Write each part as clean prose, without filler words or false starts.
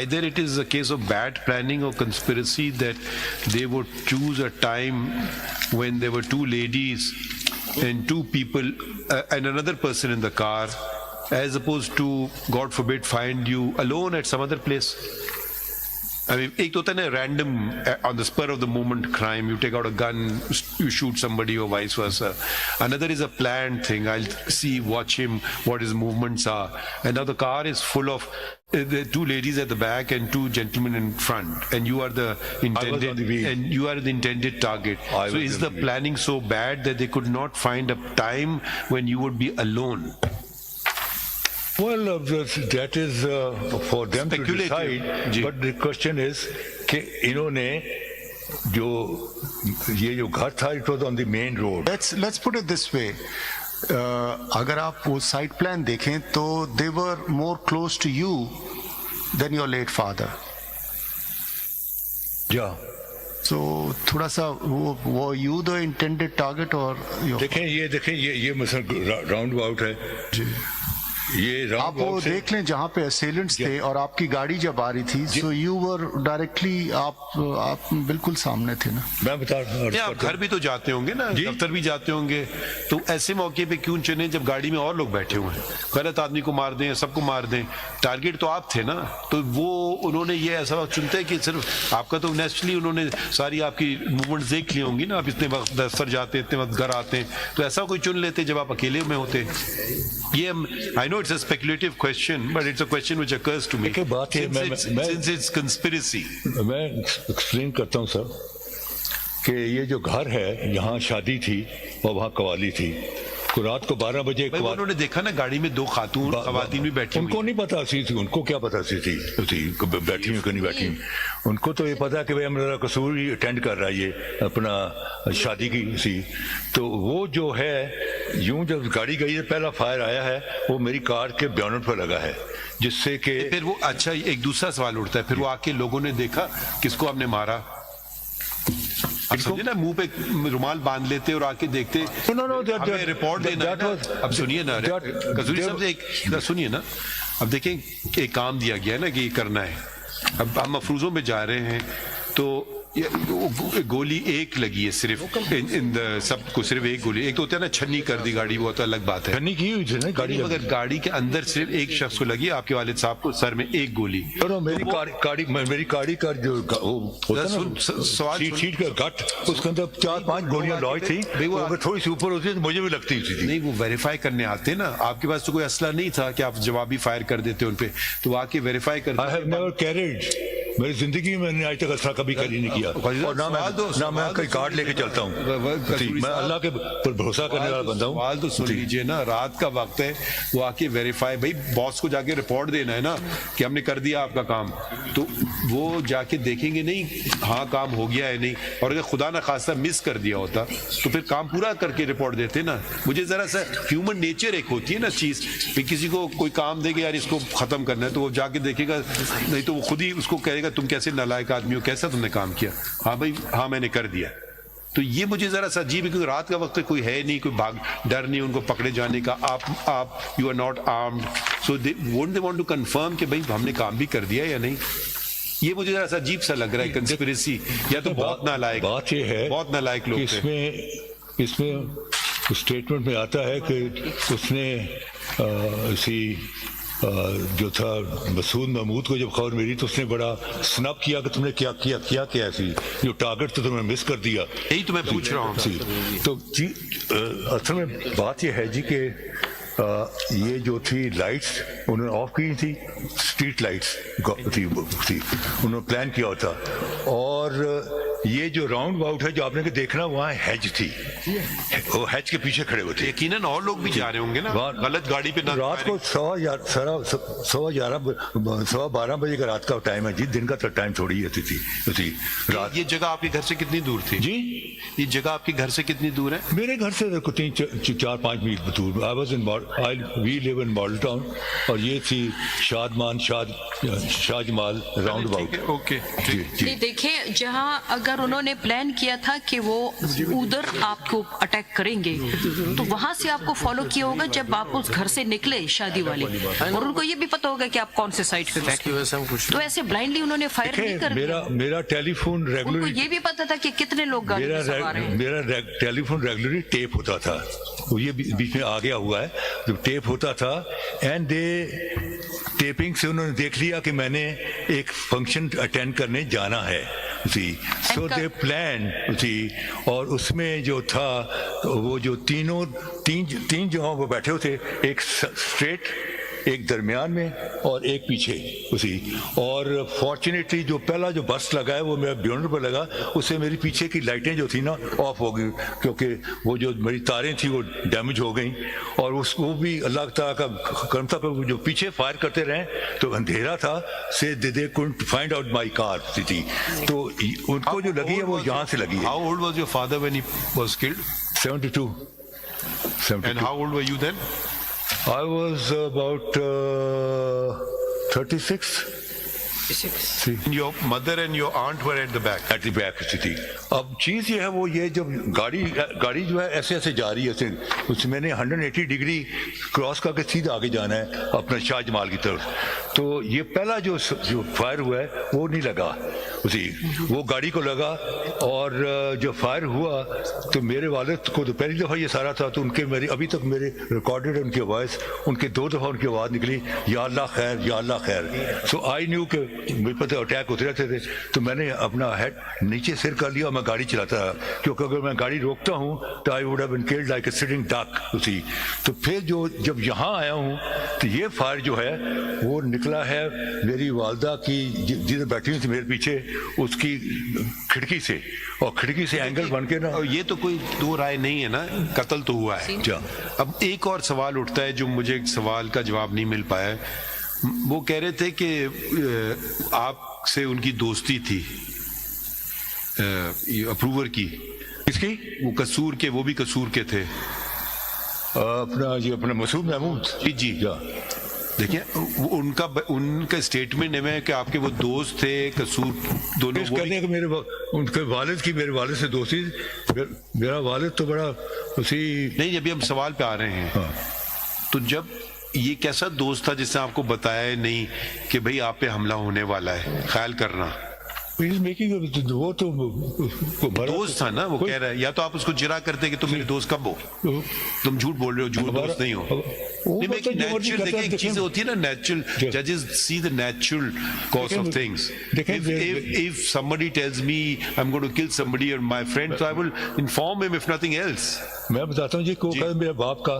either it is a case of bad planning or conspiracy that they would choose a time when there were two ladies and two people and another person in the car, as opposed to, God forbid, find you alone at some other place. I mean, ایک تو ہوتا ہے نا random on the spur of the moment crime, you take out a gun, you shoot somebody or vice versa. Another is a planned thing. I'll see, watch him, what his movements are. And now the car is full of the two ladies at the back and two gentlemen in front, and you are the intended target. So is the planning so bad that they could not find a time when you would be alone? Well, that is for them to decide. But the question is کہ انہوں نے یہ جو گھر تھا, it was on the main road. Let's put it this way. اگر آپ وہ سائٹ پلان دیکھیں تو they were more close to you than your late father. Yeah. So تھوڑا سا وہ you the intended target or دیکھیں یہ مثلا راؤنڈ اباؤٹ ہے. آپ وہ دیکھ لیں جہاں پہ اسیلنٹس تھے اور آپ کی گاڑی جب آ رہی تھی, سو یو ور ڈائریکٹلی, آپ بالکل سامنے تھے نا. میں بتا رہا ہوں آپ گھر بھی تو جاتے ہوں گے نا, دفتر بھی جاتے ہوں گے, تو ایسے موقع پہ کیوں چنے جب گاڑی میں اور لوگ بیٹھے ہوئے ہیں, غلط آدمی کو مار دیں, سب کو مار دیں, ٹارگیٹ تو آپ تھے نا. تو وہ انہوں نے یہ ایسا وقت چنتے کہ صرف آپ کا تو نیچرلی انہوں نے ساری آپ کی موومنٹس دیکھ لی ہوں گی نا, آپ اتنے وقت دفتر جاتے ہیں, اتنے وقت گھر آتے ہیں, تو ایسا کوئی چن لیتے جب آپ اکیلے میں ہوتے. یہ I know it's a speculative question, but it's a question which occurs to me. Since it's conspiracy. میں ایکسپلین کرتا ہوں سر کہ یہ جو گھر ہے یہاں شادی تھی اور وہاں قوالی تھی. رات کو 12 بجے انہوں نے دیکھا نا گاڑی میں دو خاتون خواتین بھی بیٹھی, ان کو نہیں پتا سی تھی, ان کو کیا پتا سی تھی بیٹھی ہوئی کہ نہیں بیٹھی. ان کو تو یہ پتا کہ بھائی میرا قصور ہی اٹینڈ کر رہا ہے, یہ اپنا شادی کی سی. تو وہ جو ہے یوں جب گاڑی گئی ہے پہلا فائر آیا ہے وہ میری کار کے بیونٹ پر لگا ہے, جس سے کہ پھر وہ اچھا ایک دوسرا سوال اٹھتا ہے, پھر وہ آ کے لوگوں نے دیکھا کس کو ہم نے مارا. اب سمجھے نا, منہ پہ رومال باندھ لیتے اور آ کے دیکھتے, ہمیں رپورٹ دینا. اب سنیے نا قصوری صاحب سے ایک سنیے نا, اب دیکھیں ایک کام دیا گیا ہے نا کہ یہ کرنا ہے. اب ہم مفروضوں میں جا رہے ہیں تو گولی ایک لگی ہے صرف, سب کو صرف ایک گولی. ایک تو ہوتا ہے نا چھنی کر دی گاڑی, وہ تو الگ بات ہے, چھنی کی ہوئی تھی نا گاڑی, مگر گاڑی کے اندر صرف ایک شخص کو لگی, آپ کے والد صاحب کو سر میں ایک گولی. میری گاڑی کا جو سیٹ کا گٹ, اس کے اندر 4-5 گولیاں لوئی تھی, اگر تھوڑی سی اوپر ہوتی تو مجھے بھی لگتی تھی. نہیں, وہ ویریفائی کرنے آتے نا, آپ کے پاس تو کوئی اسلحہ نہیں تھا کہ آپ جوابی فائر کر دیتے ان پہ, تو آ کے ویریفائی کرتے. I have never carried, میری زندگی میں نے آج تک اسلحہ کبھی کری نہیں کیا, اور نہ میں کوئی کارڈ لے کے چلتا ہوں. میں اللہ کے پر بھروسہ کرنے والا بندہ ہوں. سوال تو سن لیجیے نا, رات کا وقت ہے, وہ آ کے ویریفائی, بھائی باس کو جا کے رپورٹ دینا ہے نا کہ ہم نے کر دیا آپ کا کام, تو وہ جا کے دیکھیں گے نہیں ہاں کام ہو گیا ہے نہیں, اور اگر خدا نہ خواستہ مس کر دیا ہوتا تو پھر کام پورا کر کے رپورٹ دیتے نا. مجھے ذرا سا ہیومن نیچر ایک ہوتی ہے نا چیز, کہ کسی کو کوئی کام دے گا یار اس کو ختم کرنا ہے, تو وہ جا کے دیکھے گا, نہیں تو وہ خود ہی اس کو کہے گا تم کیسے نالائق آدمی ہو, کیسا تم نے کام کیا, ہاں بھائی ہاں میں نے کر دیا. تو یہ مجھے ذرا سا عجیب ہے, کیونکہ رات کا وقت کوئی ہے نہیں, کوئی ڈر نہیں ان کو پکڑے جانے کا, آپ you are not armed, so they want to confirm کہ بھائی ہم نے کام بھی کر دیا یا نہیں. یہ مجھے ذرا سا عجیب سا لگ رہا ہے کنسپریسی, یا تو بہت نالائق, بات یہ ہے بہت نالائق لوگ. اس میں اسٹیٹمنٹ میں آتا ہے کہ اس نے اسی جو تھا مسعود محمود کو جب خبر ملی تو اس نے بڑا سنپ کیا کہ تم نے کیا ایسی جو ٹارگٹ تو تم نے مس کر دیا. یہی تو میں پوچھ رہا ہوں. تو جی اصل میں بات یہ ہے جی کہ یہ جو تھی لائٹس انہوں نے آف کی تھی, اسٹریٹ لائٹس تھی, انہوں نے پلان کیا ہوتا, اور یہ جو راؤنڈ اباؤٹ ہے جو آپ نے دیکھنا وہاں ہیج تھی, وہ ہیج کے پیچھے کھڑے ہوتے. یقیناً اور لوگ بھی جا رہے ہوں گے نا غلط گاڑی پہ. رات کو 11:15 بجے کا رات کا ٹائم ہے جی, دن کا ٹائم تھوڑی ہوتی تھی رات. یہ جگہ آپ کے گھر سے کتنی دور تھی جی؟ یہ جگہ آپ کے گھر سے کتنی دور ہے؟ میرے گھر سے 4-5 میل دور. وی لیو ان ماڈل ٹاؤن, اور یہ تھی شاہ جمال راؤنڈ اباؤٹ. اوکے دیکھیں جہاں اگر اگر انہوں نے پلان کیا تھا کہ وہ ادھر آپ کو اٹیک کریں گے تو وہاں سے آپ کو فالو کیا ہوگا جب آپ اس گھر سے نکلے شادی والے, اور ان کو یہ بھی پتا ہوگا کہ آپ کون سے سائٹ پہ بیٹھے, تو ایسے بلائنڈلی انہوں نے فائر نہیں کر دیا. میرا ٹیلی فون ان کو یہ بھی پتا تھا کہ کتنے لوگ گاڑی میں سوار ہیں. میرا ٹیلی فون ریگولرلی ٹیپ ہوتا تھا, وہ یہ بیچ میں آ گیا ہوا ہے, جو ٹیپ ہوتا تھا, اینڈ دے ٹیپنگ سے انہوں نے دیکھ لیا کہ میں نے ایک فنکشن اٹینڈ کرنے جانا ہے, سو دے پلان, اور اس میں جو تھا وہ جو تین جگہوں پہ بیٹھے ہوتے, ایک اسٹریٹ, ایک درمیان میں اور ایک پیچھے اسی. اور فارچونیٹلی جو پہلا جو بس لگا ہے وہ میرا بیونر پہ لگا, اس سے میری پیچھے کی لائٹیں جو تھیں نا آف ہو گئی, کیونکہ وہ جو میری تاریں تھیں وہ ڈیمیج ہو گئیں, اور اس کو بھی اللہ تعالیٰ کا کرم تھا کہ جو پیچھے فائر کرتے رہیں تو اندھیرا تھا, سے دے couldn't find out my car تھی, تو ان کو جو لگی ہے وہ یہاں سے لگی ہے. How old was your father when he was killed? 72. And how old were you then? I was about 36. And your mother and your aunt were at the back. At the back تھی. اب چیز یہ ہے وہ یہ جب گاڑی جو ہے ایسے ایسے جا رہی ہے, اس میں نے 180 ڈگری کراس کر کے سیدھا آگے جانا ہے اپنا شاہ جمال کی طرف, تو یہ پہلا جو فائر ہوا ہے وہ نہیں لگا اسی, وہ گاڑی کو لگا, اور جو فائر ہوا تو میرے والد کو تو پہلی دفعہ یہ سارا تھا, تو ان کے میری ابھی تک میرے ریکارڈڈ ہے ان کی وائس, ان کے 2 دفعہ ان کی آواز نکلی یا اللہ خیر یا اللہ خیر. سو آئی نیو کہ مجھے پتہ اٹیک ہوتے رہتے تھے, تو میں نے اپنا ہیڈ نیچے سر کر لیا اور میں گاڑی چلاتا رہا, کیونکہ اگر میں گاڑی روکتا ہوں تو I would have been killed like a sitting duck اسی. تو پھر جب یہاں آیا ہوں تو یہ فائر جو ہے وہ نکلا ہے میری والدہ کی جدھر بیٹھی ہوئی تھی میرے پیچھے, اس کی کھڑکی سے, اور کھڑکی سے اینگل بن کے نا. اور یہ تو کوئی دو رائے نہیں ہے نا, قتل تو ہوا ہے. اب ایک اور سوال اٹھتا ہے جو مجھے ایک سوال کا جواب نہیں مل پایا. وہ کہہ رہے تھے کہ آپ سے ان کی دوستی تھی, اپروور کی, اس کی وہ قصور کے, وہ بھی قصور کے تھے اپنا مسعود محمود. جی دیکھیں ان کا اسٹیٹمنٹ ہے کہ آپ کے وہ دوست تھے قصور دونوں. کہنے کہ ان کے والد کی میرے والد سے دوستی, میرا والد تو بڑا اسی نہیں. ابھی ہم سوال پہ آ رہے ہیں, تو جب یہ کیسا دوست تھا جس نے آپ کو بتایا نہیں کہ بھئی آپ پہ حملہ ہونے والا ہے, خیال کرنا. وہ تو دوست تھا نا, وہ کہہ رہا ہے, یا تو آپ اس کو جرا کرتے کہ تم میرے دوست کب ہو, تم جھوٹ بول رہے ہو, جھوٹ دوست نہیں ہو. دیکھیں ایک چیز ہوتی ہے نا, نیچرل ججز سی the natural course of things. If somebody tells me I'm going to kill somebody or my friend, so I will inform him if nothing else. میں بتاتا ہوں جی کو میرے باپ کا,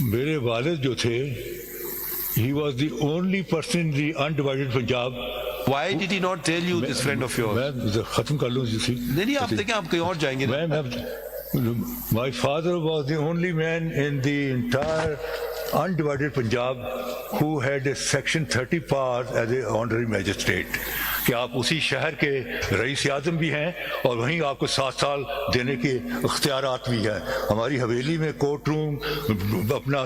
میرے والد جو تھے, he was the only person in the undivided Punjab. Why did he not tell you, this friend of yours? میں ختم کر لوں جی. نہیں آپ دیکھیں, آپ کہیں اور جائیں گے. My father was the only man in the entire undivided Punjab who had a section 30 power as a honorary magistrate. کہ آپ اسی شہر کے رئیس اعظم بھی ہیں اور وہیں آپ کو 7 سال دینے کے اختیارات بھی ہیں. ہماری حویلی میں کورٹ روم, اپنا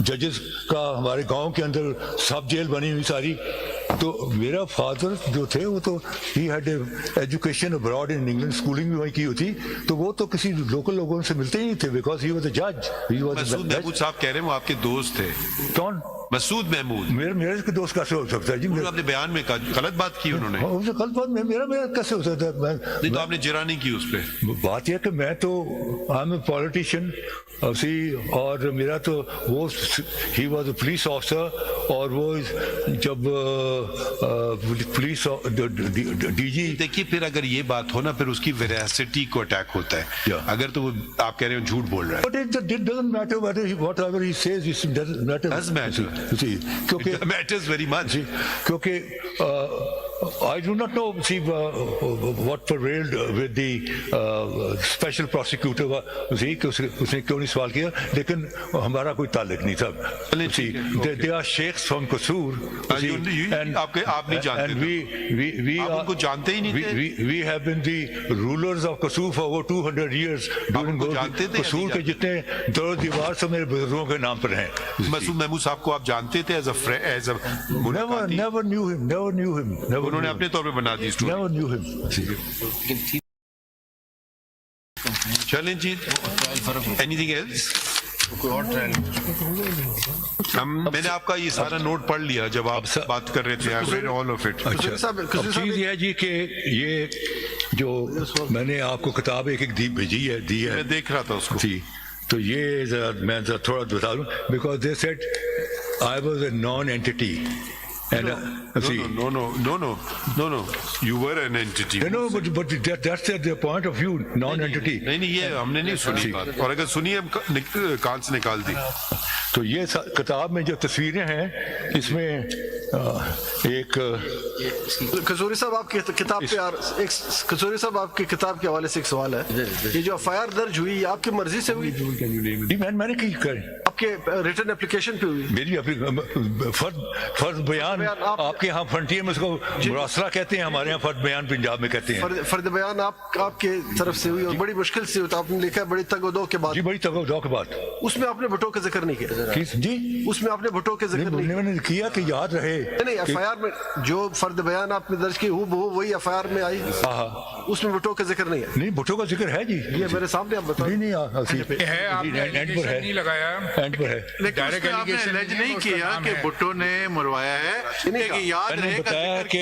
ججز کا, ہمارے گاؤں کے اندر سب جیل بنی ہوئی ساری. تو میرا فادر جو تھے وہ تو he had education abroad in England, schooling بھی وہیں کی ہوئی, تو وہ تو کسی لوکل لوگوں سے ملتے ہی نہیں تھے, بیکاز ہی واز اے جج. مسعود محمود صاحب کہہ رہے ہیں وہ آپ کے دوست تھے. کون؟ مسعود محمود. میرے کے دوست کیسے ہو سکتا ہے جی؟ اپنے بیان میں غلط بات کی انہوں نے. غلط بات میرا کیسے ہو سکتا ہے؟ نہیں تو آپ نے جرا نہیں کی اس پہ. بات یہ کہ میں تو آئی ایم اے پولیٹیشین اور میرا تو وہ he was a police officer, اور وہ جب پولیس ڈی جی. دیکھیے پھر اگر یہ بات ہو نا, پھر اس کی ویراسٹی کو اٹیک ہوتا ہے. اگر تو وہ آپ کہہ رہے ہیں جھوٹ بول رہا ہے, But it doesn't matter whatever he says, it doesn't matter. Does matter. It matters very much. کیونکہ I do not know what prevailed with the special prosecutor کہ اس نے کیوں نہیں سوال کیا, لیکن ہمارا کوئی تعلق نہیں تھا. They are sheikhs from Qasur. آپ نہیں جانتے, آپ ان کو جانتے ہی نہیں تھے. We have been the rulers of Qasur for over 200 years. قصور کے جتنے در و دیوار سب میرے بزرگوں کے نام پر ہیں. مسعود محمود صاحب کو آپ جانتے تھے? Never knew him. انہوں نے اپنے طور پہ بنا the story. never knew him. چلیں جی, اینی تھنگ ایلس؟ میں نے آپ کا یہ سارا نوٹ پڑھ لیا جب آپ بات کر رہے تھے. All of it. اچھا, اب چیز یہ ہے جی کہ یہ جو میں نے آپ کو کتاب ایک ایک بھیجی ہے, دی ہے, میں دیکھ رہا تھا اس کو. تھی, تو یہ میں تھوڑا بتا دوں, because they said I was a non anti. No, you were an entity. No, but that's the point of view, non-entity. نہیں, یہ ہم نے نہیں سنی بات, اور اگر سنی ہم کان سے نکال دی. تو یہ کتاب میں جو تصویریں ہیں, اس میں ایک قصوری صاحب آپ کی کتاب پہ قصوری صاحب آپ کی کتاب کے حوالے سے ایک سوال ہے. یہ جو FIR درج ہوئی, یہ آپ کی مرضی سے ہوئی؟ میں نے کی کریں, آپ کے ریٹن اپلیکیشن پہ ہوئی؟ میری فرض بیان آپ کے یہاں فرنٹیئر میں اس کو مراسلہ کہتے ہیں, ہمارے یہاں فرد بیان پنجاب میں کہتے ہیں. فرد بیان آپ کے طرف سے ہوئی, اور بڑی مشکل سے ہوئی, آپ نے لکھا ہے بڑی تگ و دو کے بعد. جی, بڑی تگ و دو کے بعد. اس میں آپ نے بھٹو کا ذکر نہیں کیا جی, اس میں آپ نے بھٹو کے ذکر نہیں میں نے کیا کہ یاد رہے. نہیں, FIR میں جو فرد بیان آپ نے درج کی وہی FIR میں آئی, اس میں بھٹو کا ذکر نہیں ہے. نہیں, بھٹو کا ذکر ہے جی, یہ میرے سامنے آپ بتائیں. نہیں, نہیں لگایا, اینڈ پر ہے. لیکن اس میں آپ نے الج نہیں کیا کہ بھٹو نے مروایا ہے, یاد میں نے رہے بتایا کہ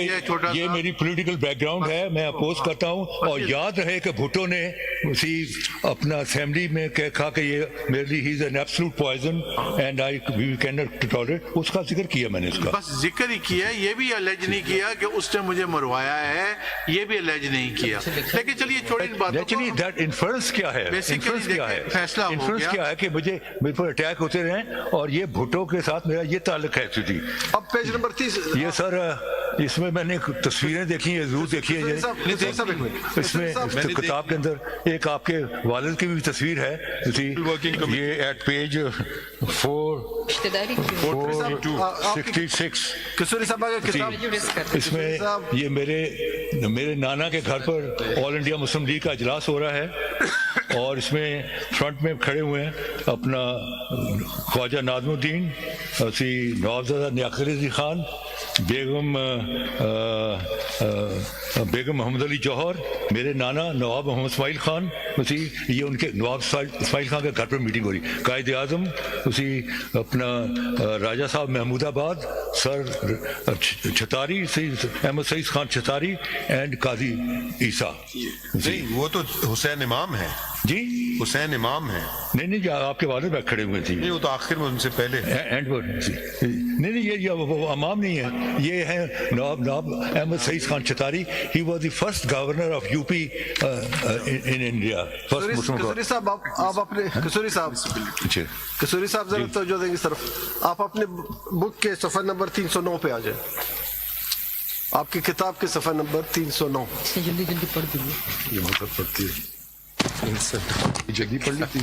یہ میری پولیٹیکل بیک گراؤنڈ ہے, میں اپوز کرتا ہوں, اور یاد رہے کہ بھٹو نے اسی اپنا اسمبلی میں کہا کہ یہ میرے لیے ہی is an absolute poison and we can not tolerate. اس کا ذکر کیا میں نے, اس کا بس ذکر ہی کیا, یہ بھی الج نہیں کیا کہ اس نے مجھے مروایا ہے, یہ بھی الج نہیں کیا. لیکن چلیے چھوڑی اس بات کو. دیٹ انفرنس کیا ہے, انفرنس کیا ہے, فیصلہ ہو انفرنس گیا کیا ہے کہ مجھے میرے پر اٹیک ہوتے رہے, اور یہ بھٹو کے ساتھ میرا یہ تعلق ہے. تھی اب پیج نمبر 30. یہ سر, اس میں میں نے تصویریں دیکھی ہیں, ضرور دیکھی ہے. اس میں کتاب کے اندر ایک آپ کے والد کی بھی تصویر ہے, یہ ایٹ پیج 466. قصوری صاحب کتاب, اس میں یہ میرے نانا کے گھر پر آل انڈیا مسلم لیگ کا اجلاس ہو رہا ہے, اور اس میں فرنٹ میں کھڑے ہوئے ہیں اپنا خواجہ نادم الدین, نوابزادہ نیاقت علی خان, بیگم محمد علی جوہر, میرے نانا نواب محمد اسماعیل خان. یہ ان کے نواب اسماعیل خان کے گھر پر میٹنگ ہو رہی. قائد اعظم اپنا راجہ صاحب محمود آباد, سر چھتاری, احمد سعید خان چھتاری, اینڈ قاضی عیسیٰ. نہیں, وہ تو حسین امام ہے جی, حسین امام ہے. نہیں, آپ کے والد میں کھڑے ہوئے تھے. نہیں, وہ تو آخر میں ان سے پہلے. اینڈ پر نہیں, یہ امام نہیں ہے, یہ ہے Nawab Ahmad Saeed Khan Chhatari. He was the first governor of UP in India. Kasuri صاحب آپ اپنے قصوری صاحب ذرا توجہ دیں گے اس طرف. آپ اپنے بک کے صفحہ نمبر 309 پہ آ جائیں. آپ کی کتاب کے صفحہ نمبر 309. جلدی پڑھ دیجیے. جلدی پڑھ لیتی